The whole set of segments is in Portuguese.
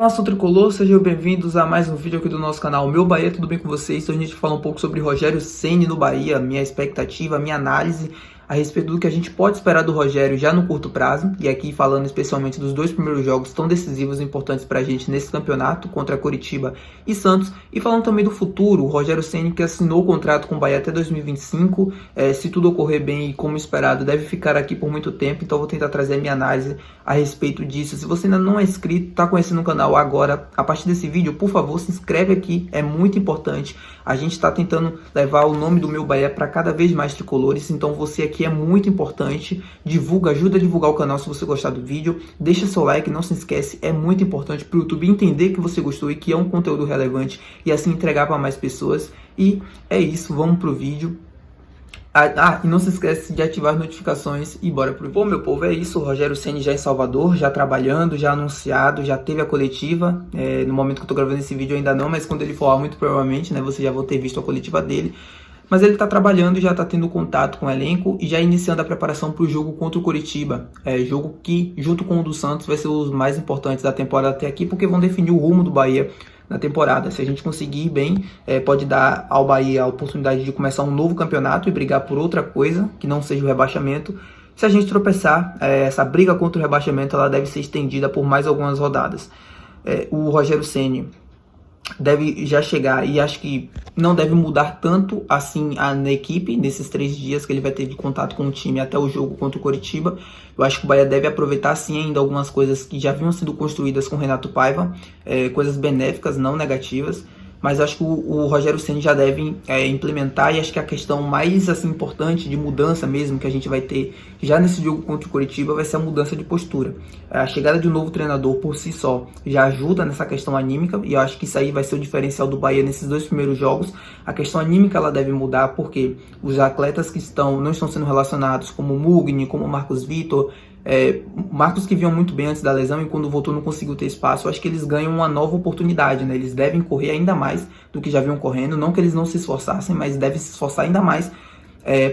Nação Tricolor, sejam bem-vindos a mais um vídeo aqui do nosso canal Meu Bahia, tudo bem com vocês? Então a gente fala um pouco sobre Rogério Ceni no Bahia, minha expectativa, minha análise a respeito do que a gente pode esperar do Rogério já no curto prazo, e aqui falando especialmente dos dois primeiros jogos tão decisivos e importantes pra gente nesse campeonato, contra Coritiba e Santos, e falando também do futuro, o Rogério Ceni que assinou o contrato com o Bahia até 2025, se tudo ocorrer bem e como esperado, deve ficar aqui por muito tempo, então eu vou tentar trazer a minha análise a respeito disso. Se você ainda não é inscrito, está conhecendo o canal agora, a partir desse vídeo, por favor, se inscreve aqui, é muito importante. A gente está tentando levar o nome do Meu Bahia para cada vez mais tricolores, então você aqui é muito importante. Divulga, ajuda a divulgar o canal se você gostar do vídeo, deixa seu like, não se esquece, é muito importante para o YouTube entender que você gostou e que é um conteúdo relevante e assim entregar para mais pessoas. E é isso, vamos pro vídeo. E não se esquece de ativar as notificações e bora pro vídeo. Bom, meu povo, é isso. O Rogério Ceni já em Salvador, já trabalhando, já anunciado, já teve a coletiva. No momento que eu tô gravando esse vídeo ainda não, mas quando ele for muito provavelmente, né, você já vão ter visto a coletiva dele. Mas ele tá trabalhando, já tá tendo contato com o elenco e já iniciando a preparação para o jogo contra o Coritiba. Jogo que, junto com o do Santos, vai ser os mais importantes da temporada até aqui, porque vão definir o rumo do Bahia na temporada. Se a gente conseguir ir bem, pode dar ao Bahia a oportunidade de começar um novo campeonato e brigar por outra coisa, que não seja o rebaixamento. Se a gente tropeçar, essa briga contra o rebaixamento ela deve ser estendida por mais algumas rodadas. O Rogério Ceni deve já chegar e acho que não deve mudar tanto assim na equipe nesses 3 dias que ele vai ter de contato com o time até o jogo contra o Coritiba. Eu acho que o Bahia deve aproveitar sim ainda algumas coisas que já vinham sendo construídas com o Renato Paiva, coisas benéficas, não negativas. Mas acho que o Rogério Ceni já deve implementar, e acho que a questão mais assim, importante de mudança mesmo que a gente vai ter já nesse jogo contra o Coritiba vai ser a mudança de postura. A chegada de um novo treinador por si só já ajuda nessa questão anímica, e eu acho que isso aí vai ser o diferencial do Bahia nesses 2 primeiros jogos. A questão anímica ela deve mudar porque os atletas que não estão sendo relacionados, como o Mugni, como o Marcos Vitor, Marcos que vinham muito bem antes da lesão e quando voltou não conseguiu ter espaço, eu acho que eles ganham uma nova oportunidade, né? Eles devem correr ainda mais do que já vinham correndo, não que eles não se esforçassem, mas devem se esforçar ainda mais,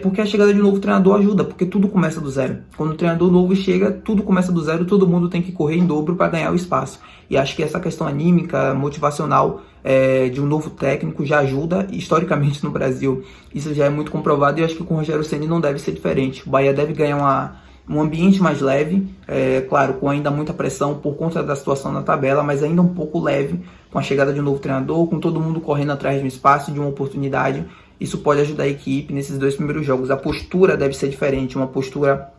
porque a chegada de um novo treinador ajuda, porque tudo começa do zero. Quando o treinador novo chega, tudo começa do zero, todo mundo tem que correr em dobro para ganhar o espaço, e acho que essa questão anímica, motivacional de um novo técnico já ajuda. Historicamente no Brasil isso já é muito comprovado, e acho que com o Rogério Ceni não deve ser diferente. O Bahia deve ganhar um ambiente mais leve, claro, com ainda muita pressão por conta da situação na tabela, mas ainda um pouco leve, com a chegada de um novo treinador, com todo mundo correndo atrás de um espaço, de uma oportunidade. Isso pode ajudar a equipe nesses 2 primeiros jogos. A postura deve ser diferente, uma postura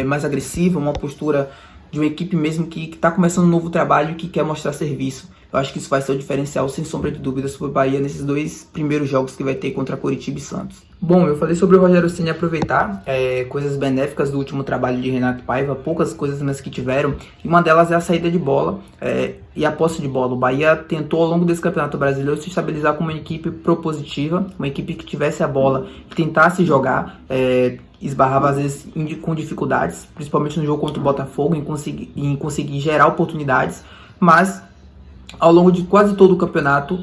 mais agressiva, uma postura de uma equipe mesmo que está começando um novo trabalho e que quer mostrar serviço. Eu acho que isso vai ser o diferencial, sem sombra de dúvidas, sobre o Bahia nesses 2 primeiros jogos que vai ter contra Coritiba e Santos. Bom, eu falei sobre o Rogério Ceni aproveitar coisas benéficas do último trabalho de Renato Paiva, poucas coisas mas que tiveram, e uma delas é a saída de bola e a posse de bola. O Bahia tentou ao longo desse Campeonato Brasileiro se estabilizar como uma equipe propositiva, uma equipe que tivesse a bola, que tentasse jogar, esbarrava às vezes com dificuldades, principalmente no jogo contra o Botafogo, em conseguir gerar oportunidades, mas ao longo de quase todo o campeonato,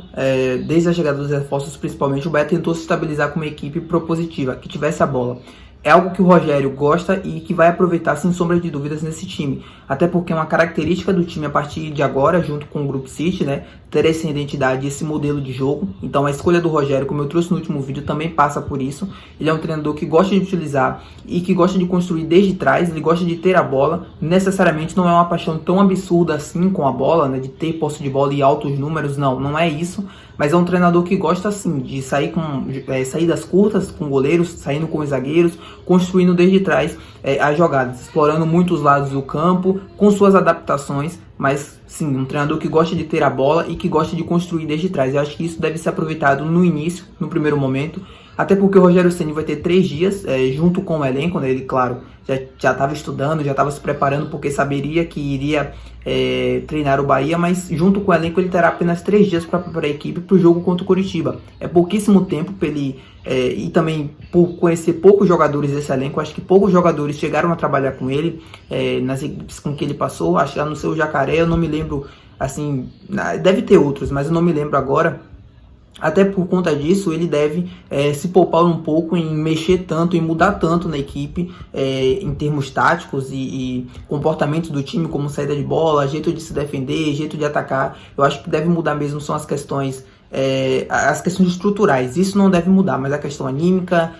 desde a chegada dos reforços principalmente, o Bahia tentou se estabilizar como uma equipe propositiva, que tivesse a bola. É algo que o Rogério gosta e que vai aproveitar sem sombra de dúvidas nesse time. Até porque é uma característica do time a partir de agora, junto com o Grupo City, né, ter essa identidade e esse modelo de jogo. Então a escolha do Rogério, como eu trouxe no último vídeo, também passa por isso. Ele é um treinador que gosta de utilizar e que gosta de construir desde trás, ele gosta de ter a bola. Necessariamente não é uma paixão tão absurda assim com a bola, né, de ter posse de bola e altos números, não é isso. Mas é um treinador que gosta assim de sair com saídas curtas com goleiros, saindo com os zagueiros, construindo desde trás as jogadas, explorando muitos lados do campo, com suas adaptações, mas sim, um treinador que gosta de ter a bola e que gosta de construir desde trás. Eu acho que isso deve ser aproveitado no início, no primeiro momento, até porque o Rogério Ceni vai ter 3 dias junto com o elenco, né? Ele, claro, já estava estudando, já estava se preparando, porque saberia que iria treinar o Bahia, mas junto com o elenco ele terá apenas 3 dias para preparar a equipe para o jogo contra o Coritiba. É pouquíssimo tempo para ele, e também por conhecer poucos jogadores desse elenco. Acho que poucos jogadores chegaram a trabalhar com ele nas equipes com que ele passou. Acho que a não ser o Jacaré, eu não me lembro, assim, deve ter outros, mas eu não me lembro agora. Até por conta disso, ele deve se poupar um pouco em mexer tanto, em mudar tanto na equipe, em termos táticos e comportamento do time, como saída de bola, jeito de se defender, jeito de atacar. Eu acho que deve mudar mesmo são as questões estruturais. Isso não deve mudar, mas a questão anímica,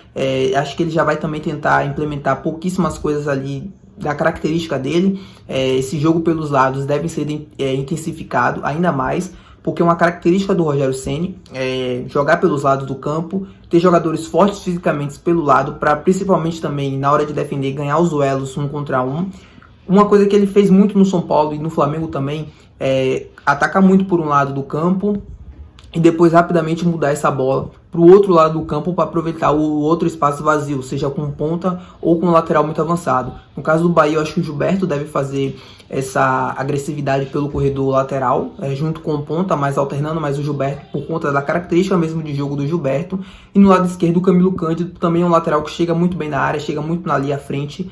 acho que ele já vai também tentar implementar pouquíssimas coisas ali da característica dele. Esse jogo pelos lados deve ser intensificado ainda mais, porque uma característica do Rogério Ceni é jogar pelos lados do campo, ter jogadores fortes fisicamente pelo lado, para principalmente também na hora de defender, ganhar os duelos 1 contra 1. Uma coisa que ele fez muito no São Paulo e no Flamengo também é atacar muito por um lado do campo e depois rapidamente mudar essa bola para o outro lado do campo para aproveitar o outro espaço vazio, seja com ponta ou com lateral muito avançado. No caso do Bahia, eu acho que o Gilberto deve fazer essa agressividade pelo corredor lateral, junto com o ponta, mas alternando mais o Gilberto por conta da característica mesmo de jogo do Gilberto. E no lado esquerdo, o Camilo Cândido também é um lateral que chega muito bem na área, chega muito na linha à frente.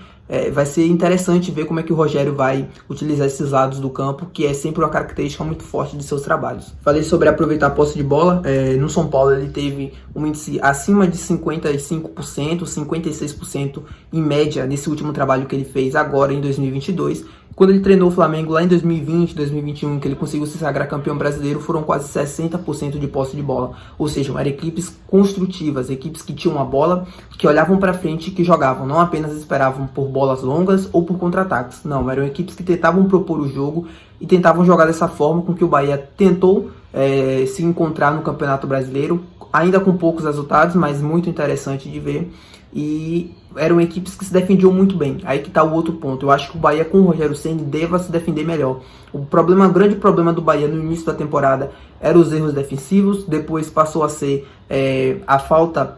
Vai ser interessante ver como é que o Rogério vai utilizar esses lados do campo, que é sempre uma característica muito forte de seus trabalhos. Falei sobre aproveitar a posse de bola. No São Paulo ele teve um índice acima de 55%, 56% em média nesse último trabalho que ele fez agora em 2022. Quando ele treinou o Flamengo lá em 2020, 2021, que ele conseguiu se sagrar campeão brasileiro, foram quase 60% de posse de bola. Ou seja, eram equipes construtivas, equipes que tinham a bola, que olhavam para frente e que jogavam. Não apenas esperavam por bolas longas ou por contra-ataques. Não, eram equipes que tentavam propor o jogo e tentavam jogar dessa forma com que o Bahia tentou se encontrar no Campeonato Brasileiro, ainda com poucos resultados, mas muito interessante de ver. E eram equipes que se defendiam muito bem. Aí que está o outro ponto. Eu acho que o Bahia com o Rogério Ceni deva se defender melhor. O grande problema do Bahia no início da temporada eram os erros defensivos. Depois passou a ser a falta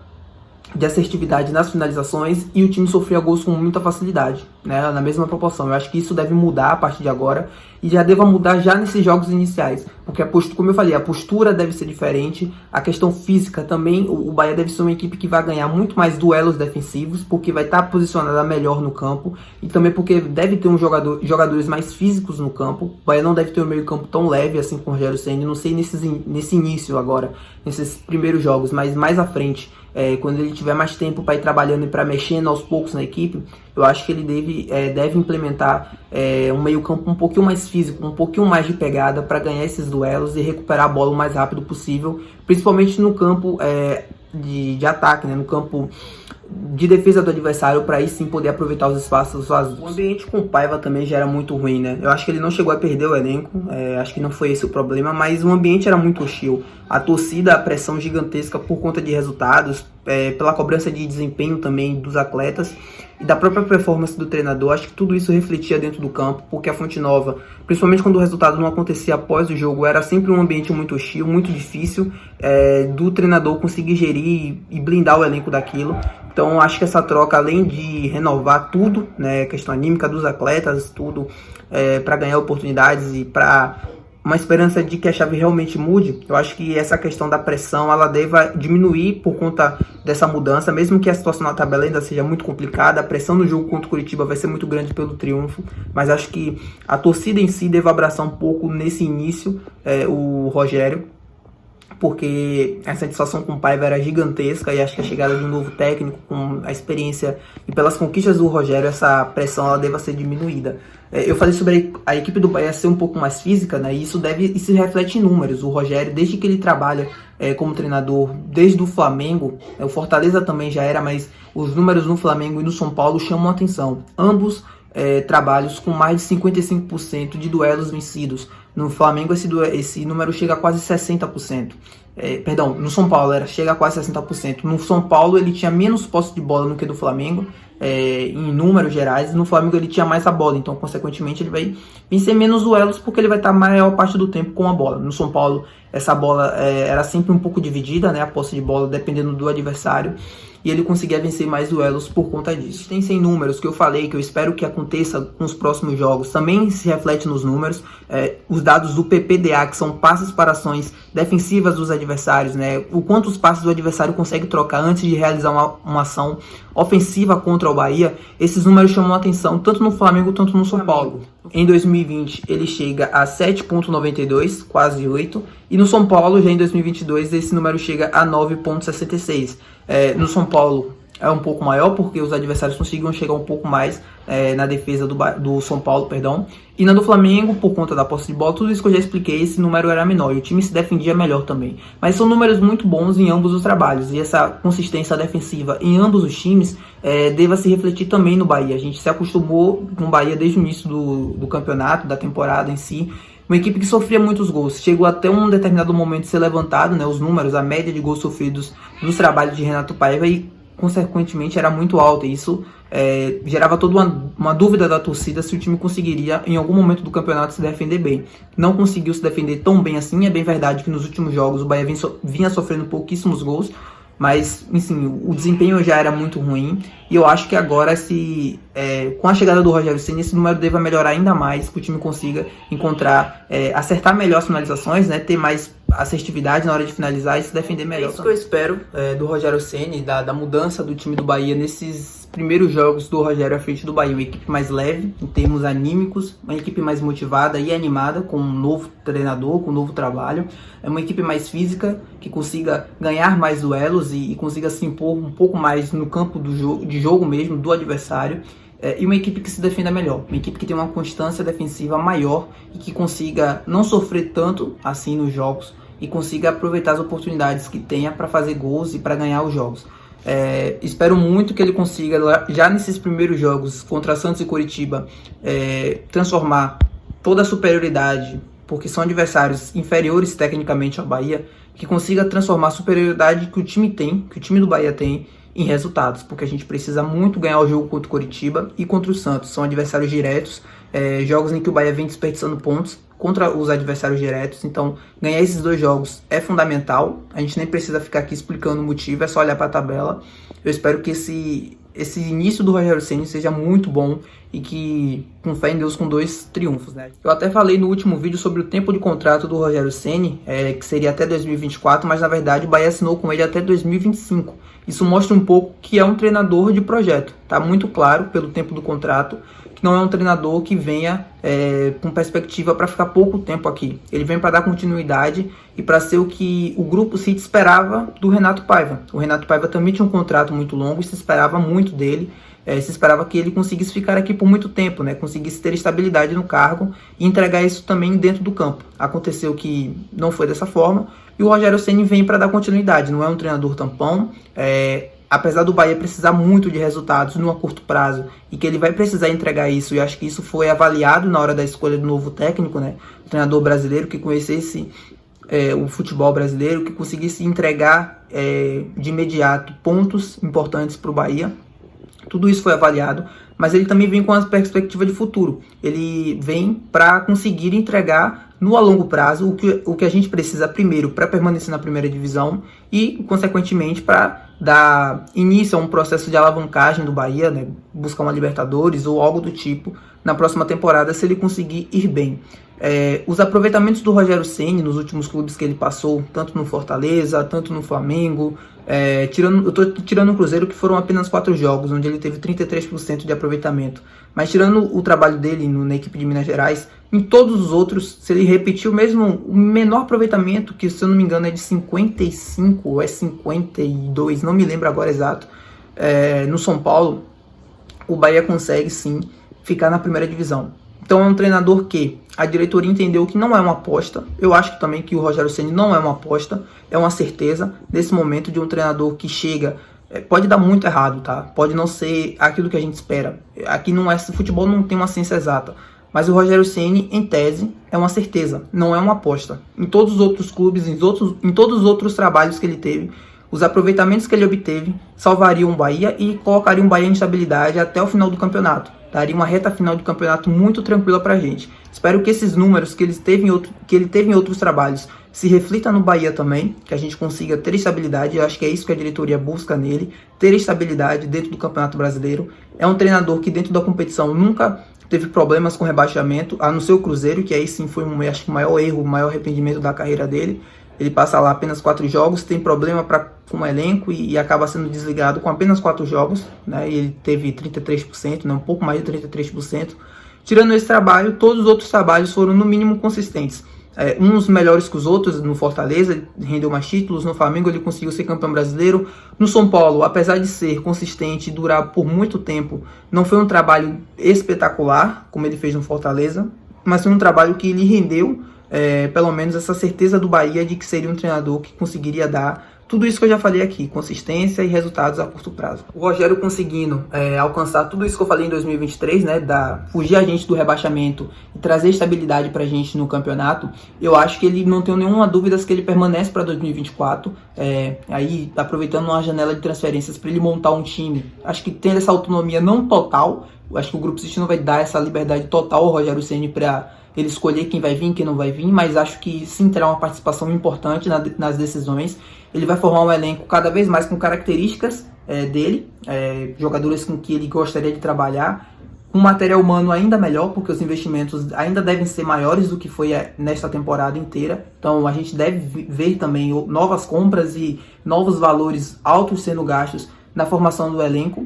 de assertividade nas finalizações, e o time sofria gols com muita facilidade, né, na mesma proporção. Eu acho que isso deve mudar a partir de agora, e já deva mudar já nesses jogos iniciais, porque como eu falei, a postura deve ser diferente, a questão física também. O Bahia deve ser uma equipe que vai ganhar muito mais duelos defensivos, porque vai estar posicionada melhor no campo, e também porque deve ter jogadores mais físicos no campo. O Bahia não deve ter um meio campo tão leve assim com o Rogério Ceni, não sei nesse início agora, nesses primeiros jogos, mas mais à frente, quando ele tiver mais tempo para ir trabalhando e para mexendo aos poucos na equipe, eu acho que ele deve implementar um meio campo um pouquinho mais físico, um pouquinho mais de pegada, para ganhar esses duelos e recuperar a bola o mais rápido possível, principalmente no campo de ataque, né? No campo de defesa do adversário, para aí sim poder aproveitar os espaços vazios. O ambiente com o Paiva também já era muito ruim, né? Eu acho que ele não chegou a perder o elenco, acho que não foi esse o problema, mas o ambiente era muito hostil. A torcida, a pressão gigantesca por conta de resultados, pela cobrança de desempenho também dos atletas e da própria performance do treinador. Acho que tudo isso refletia dentro do campo, porque a Fonte Nova, principalmente quando o resultado não acontecia após o jogo, era sempre um ambiente muito hostil, muito difícil do treinador conseguir gerir e blindar o elenco daquilo. Então acho que essa troca, além de renovar tudo, né, questão anímica dos atletas, tudo para ganhar oportunidades e para uma esperança de que a chave realmente mude, eu acho que essa questão da pressão ela deva diminuir por conta dessa mudança, mesmo que a situação na tabela ainda seja muito complicada. A pressão no jogo contra o Curitiba vai ser muito grande pelo triunfo, mas acho que a torcida em si deve abraçar um pouco nesse início o Rogério, porque a satisfação com o Paiva era gigantesca, e acho que a chegada de um novo técnico com a experiência e pelas conquistas do Rogério, essa pressão ela deva ser diminuída. Eu falei sobre a equipe do Bahia ser um pouco mais física, né? E isso reflete em números. O Rogério, desde que ele trabalha como treinador, desde o Flamengo, o Fortaleza também já era, mas os números no Flamengo e no São Paulo chamam a atenção. Ambos trabalhos com mais de 55% de duelos vencidos. No Flamengo esse número chega a quase 60%. Perdão, no São Paulo chega a quase 60%. No São Paulo ele tinha menos posse de bola do que do Flamengo, em números gerais. No Flamengo ele tinha mais a bola, então consequentemente ele vai vencer menos duelos, porque ele vai estar a maior parte do tempo com a bola. No São Paulo essa bola era sempre um pouco dividida, né, a posse de bola dependendo do adversário, e ele conseguia vencer mais duelos por conta disso. Tem 100 números que eu falei, que eu espero que aconteça com os próximos jogos, também se reflete nos números. Os dados do PPDA, que são passes para ações defensivas dos adversários, né? O quanto os passes do adversário consegue trocar antes de realizar uma ação ofensiva contra o Bahia, esses números chamam a atenção tanto no Flamengo quanto no São Paulo. Em 2020 ele chega a 7,92, quase 8, e no São Paulo já em 2022 esse número chega a 9,66. No São Paulo é um pouco maior porque os adversários conseguiam chegar um pouco mais na defesa do São Paulo, perdão. E na do Flamengo, por conta da posse de bola, tudo isso que eu já expliquei, esse número era menor e o time se defendia melhor também. Mas são números muito bons em ambos os trabalhos e essa consistência defensiva em ambos os times deva se refletir também no Bahia. A gente se acostumou com o Bahia desde o início do campeonato, da temporada em si. Uma equipe que sofria muitos gols, chegou até um determinado momento de ser levantado, né, os números, a média de gols sofridos dos trabalhos de Renato Paiva e consequentemente era muito alta, e isso gerava toda uma dúvida da torcida se o time conseguiria em algum momento do campeonato se defender bem. Não conseguiu se defender tão bem assim, é bem verdade que nos últimos jogos o Bahia vinha sofrendo pouquíssimos gols, mas enfim, o desempenho já era muito ruim, e eu acho que agora com a chegada do Rogério Ceni esse número deva melhorar ainda mais, que o time consiga acertar melhor as finalizações, né, ter mais assertividade na hora de finalizar e se defender melhor. É isso que eu espero do Rogério Ceni, da mudança do time do Bahia nesses primeiros jogos do Rogério à frente do Bahia. Uma equipe mais leve em termos anímicos, uma equipe mais motivada e animada com um novo treinador, com um novo trabalho. É uma equipe mais física, que consiga ganhar mais duelos e consiga se impor um pouco mais no campo de jogo mesmo do adversário. E uma equipe que se defenda melhor, uma equipe que tem uma constância defensiva maior e que consiga não sofrer tanto assim nos jogos e consiga aproveitar as oportunidades que tenha para fazer gols e para ganhar os jogos. Espero muito que ele consiga, já nesses primeiros jogos contra Santos e Coritiba, transformar toda a superioridade, porque são adversários inferiores tecnicamente ao Bahia, que consiga transformar a superioridade que o time do Bahia tem, em resultados, porque a gente precisa muito ganhar o jogo contra o Coritiba e contra o Santos. São adversários diretos, jogos em que o Bahia vem desperdiçando pontos contra os adversários diretos, então ganhar esses dois jogos é fundamental. A gente nem precisa ficar aqui explicando o motivo, é só olhar para a tabela. Eu espero que esse início do Rogério Ceni seja muito bom e que, com fé em Deus, com 2 triunfos, né? Eu até falei no último vídeo sobre o tempo de contrato do Rogério Ceni, que seria até 2024, mas na verdade o Bahia assinou com ele até 2025. Isso mostra um pouco que é um treinador de projeto. Tá muito claro pelo tempo do contrato que não é um treinador que venha com perspectiva para ficar pouco tempo aqui. Ele vem para dar continuidade e para ser o que o Grupo City esperava do Renato Paiva. O Renato Paiva também tinha um contrato muito longo e se esperava muito dele. Se esperava que ele conseguisse ficar aqui por muito tempo, né? Conseguisse ter estabilidade no cargo e entregar isso também dentro do campo. Aconteceu que não foi dessa forma e o Rogério Ceni vem para dar continuidade. Não é um treinador tampão, apesar do Bahia precisar muito de resultados no curto prazo e que ele vai precisar entregar isso, e acho que isso foi avaliado na hora da escolha do novo técnico, né? O treinador brasileiro que conhecesse o futebol brasileiro, que conseguisse entregar de imediato pontos importantes para o Bahia. Tudo isso foi avaliado, mas ele também vem com a perspectiva de futuro. Ele vem para conseguir entregar no a longo prazo o que a gente precisa primeiro para permanecer na primeira divisão e, consequentemente, para dar início a um processo de alavancagem do Bahia, né? Buscar uma Libertadores ou algo do tipo na próxima temporada, se ele conseguir ir bem. Os aproveitamentos do Rogério Ceni nos últimos clubes que ele passou, tanto no Fortaleza, tanto no Flamengo, eu estou tirando o Cruzeiro, que foram apenas 4 jogos, onde ele teve 33% de aproveitamento. Mas tirando o trabalho dele na equipe de Minas Gerais, em todos os outros, se ele repetiu mesmo o menor aproveitamento, que se eu não me engano é de 55 ou 52, não me lembro agora exato, no São Paulo, o Bahia consegue sim ficar na primeira divisão. Então é um treinador que a diretoria entendeu que não é uma aposta. Eu acho também que o Rogério Ceni não é uma aposta, é uma certeza nesse momento de um treinador que chega. Pode dar muito errado, tá? Pode não ser aquilo que a gente espera. Aqui não futebol não tem uma ciência exata. Mas o Rogério Ceni, em tese, é uma certeza, não é uma aposta. Em todos os outros clubes, em todos os outros trabalhos que ele teve, os aproveitamentos que ele obteve salvariam o Bahia e colocariam o Bahia em estabilidade até o final do campeonato. Daria uma reta final de campeonato muito tranquila pra gente. Espero que esses números que ele teve em outros trabalhos se reflita no Bahia também, que a gente consiga ter estabilidade. Eu acho que é isso que a diretoria busca nele, ter estabilidade dentro do Campeonato Brasileiro. É um treinador que dentro da competição nunca teve problemas com rebaixamento, a não ser o Cruzeiro, que aí sim foi acho que o maior erro, o maior arrependimento da carreira dele. Ele passa lá apenas 4 jogos, tem problema com o elenco e acaba sendo desligado com apenas 4 jogos, né? E ele teve 33%, né? Um pouco mais de 33%. Tirando esse trabalho, todos os outros trabalhos foram no mínimo consistentes. Uns melhores que os outros. No Fortaleza ele rendeu mais títulos, no Flamengo ele conseguiu ser campeão brasileiro, no São Paulo, apesar de ser consistente e durar por muito tempo, não foi um trabalho espetacular como ele fez no Fortaleza, mas foi um trabalho que lhe rendeu pelo menos essa certeza do Bahia de que seria um treinador que conseguiria dar tudo isso que eu já falei aqui, consistência e resultados a curto prazo. O Rogério conseguindo alcançar tudo isso que eu falei em 2023, né, fugir a gente do rebaixamento e trazer estabilidade pra gente no campeonato, eu acho que ele não tem nenhuma dúvida que ele permanece para 2024, aí aproveitando uma janela de transferências para ele montar um time, acho que tendo essa autonomia não total, eu acho que o Grupo City não vai dar essa liberdade total ao Rogério Ceni para ele escolher quem vai vir e quem não vai vir, mas acho que sim terá uma participação importante nas decisões. Ele vai formar um elenco cada vez mais com características dele, jogadores com que ele gostaria de trabalhar, um material humano ainda melhor, porque os investimentos ainda devem ser maiores do que foi nesta temporada inteira. Então a gente deve ver também novas compras e novos valores altos sendo gastos na formação do elenco.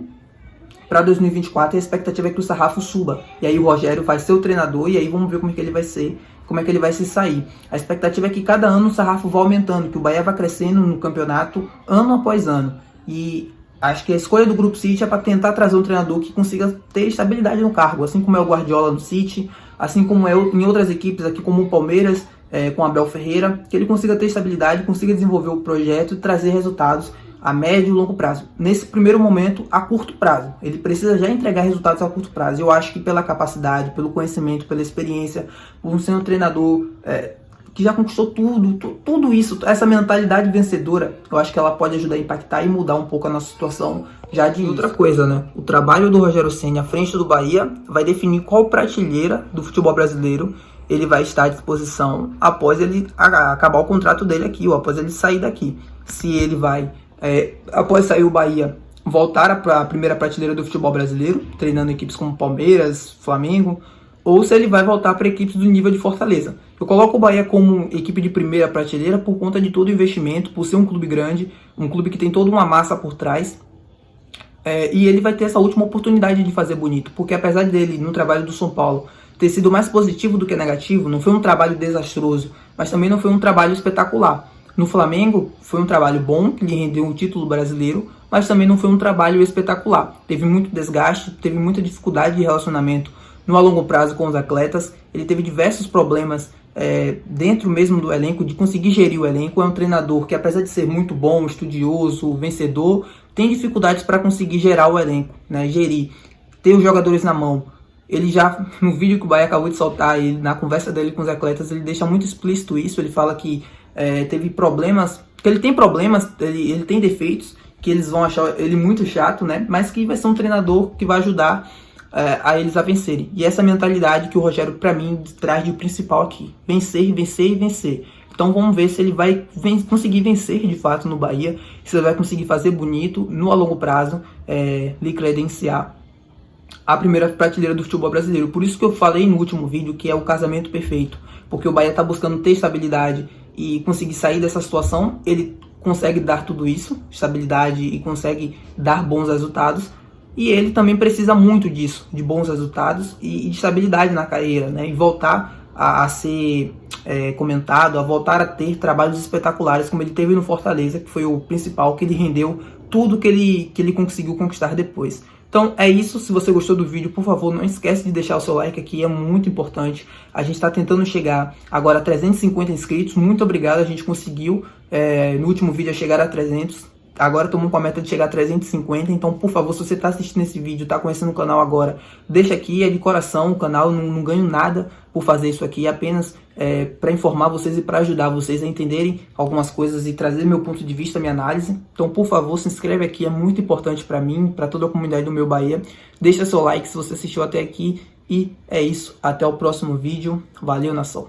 Para 2024 a expectativa é que o sarrafo suba, e aí o Rogério vai ser o treinador, e aí vamos ver como é que ele vai ser, como é que ele vai se sair. A expectativa é que cada ano o sarrafo vá aumentando, que o Bahia vá crescendo no campeonato ano após ano, e acho que a escolha do Grupo City é para tentar trazer um treinador que consiga ter estabilidade no cargo, assim como é o Guardiola no City, assim como é em outras equipes aqui como o Palmeiras, com Abel Ferreira, que ele consiga ter estabilidade, consiga desenvolver o projeto e trazer resultados a médio e longo prazo. Nesse primeiro momento, a curto prazo. Ele precisa já entregar resultados a curto prazo. Eu acho que pela capacidade, pelo conhecimento, pela experiência, por ser um treinador que já conquistou tudo isso, essa mentalidade vencedora, eu acho que ela pode ajudar a impactar e mudar um pouco a nossa situação já de outra coisa, né? O trabalho do Rogério Ceni à frente do Bahia vai definir qual prateleira do futebol brasileiro ele vai estar à disposição após ele acabar o contrato dele aqui, ou após ele sair daqui. Se ele vai após sair o Bahia, voltar para a primeira prateleira do futebol brasileiro, treinando equipes como Palmeiras, Flamengo, ou se ele vai voltar para equipes do nível de Fortaleza. Eu coloco o Bahia como equipe de primeira prateleira por conta de todo o investimento, por ser um clube grande, um clube que tem toda uma massa por trás, e ele vai ter essa última oportunidade de fazer bonito, porque apesar dele, no trabalho do São Paulo, ter sido mais positivo do que negativo, não foi um trabalho desastroso, mas também não foi um trabalho espetacular. No Flamengo, foi um trabalho bom, que lhe rendeu um título brasileiro, mas também não foi um trabalho espetacular. Teve muito desgaste, teve muita dificuldade de relacionamento no a longo prazo com os atletas. Ele teve diversos problemas dentro mesmo do elenco, de conseguir gerir o elenco. É um treinador que, apesar de ser muito bom, estudioso, vencedor, tem dificuldades para conseguir gerar o elenco, né? Gerir, ter os jogadores na mão. Ele já, no vídeo que o Bahia acabou de soltar, na conversa dele com os atletas, ele deixa muito explícito isso. Ele fala que teve problemas, que ele tem problemas, ele tem defeitos, que eles vão achar ele muito chato, né? Mas que vai ser um treinador que vai ajudar a eles a vencerem. E essa mentalidade que o Rogério, para mim, traz de principal aqui: vencer, vencer e vencer. Então vamos ver se ele vai conseguir vencer de fato no Bahia, se ele vai conseguir fazer bonito no a longo prazo, lhe credenciar a primeira prateleira do futebol brasileiro. Por isso que eu falei no último vídeo que é o casamento perfeito, porque o Bahia está buscando ter estabilidade e conseguir sair dessa situação. Ele consegue dar tudo isso, estabilidade, e consegue dar bons resultados, e ele também precisa muito disso, de bons resultados e de estabilidade na carreira, né? E voltar a ser comentado, a voltar a ter trabalhos espetaculares como ele teve no Fortaleza, que foi o principal, que ele rendeu tudo que ele conseguiu conquistar depois. Então é isso. Se você gostou do vídeo, por favor, não esquece de deixar o seu like aqui, é muito importante. A gente está tentando chegar agora a 350 inscritos, muito obrigado, a gente conseguiu no último vídeo chegar a 300. Agora estamos com a meta de chegar a 350, então por favor, se você está assistindo esse vídeo, está conhecendo o canal agora, deixa aqui, é de coração o canal, não ganho nada por fazer isso aqui, é apenas para informar vocês e para ajudar vocês a entenderem algumas coisas e trazer meu ponto de vista, minha análise. Então por favor, se inscreve aqui, é muito importante para mim, para toda a comunidade do meu Bahia. Deixa seu like se você assistiu até aqui, e é isso, até o próximo vídeo, valeu nação!